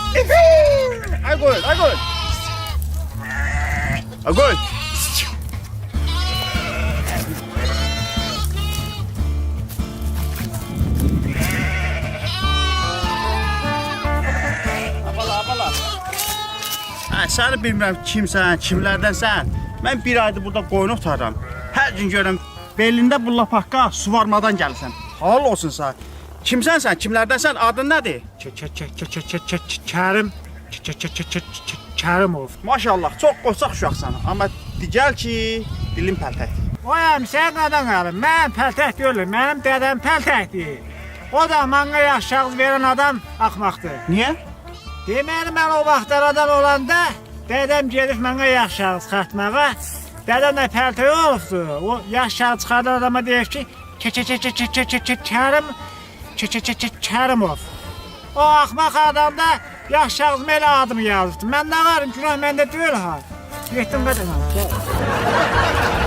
Agul, agul. Agul. Abala. Səni bilmirəm kimsən, kimlərdənsən. Mən bir aydır burada qoyun otaram. Hər gün görürəm belində bu lapaqqa suvarmadan gəlirsən. Halal olsun sən. Kimsən sən, kimlərdənsən, adın nədir? Kərimov. Maşallah, çox qoçaq uşaqsan. Amma digəl ki, dilin pəltəkdir. Oyam, sən qadan qalın. Mən pəltək deyirəm, mənim dədəm pəltəkdir. O da mənə yaxşı şahs verən adam axmaqdır. Niyə? Deməli, mən o vaxtlardan olanda dədəm gedib mənə yaxşı şahs xatmağa. Dədəm də pəltək olubdu. O yaxşı şahs çıxardan adama deyir ki, Kərimov. O axmaq adam da yaxşı şahs elə adımı yazıbdı. Mən nə varım, günah məndə deyil ha. Getdim qadan qalın.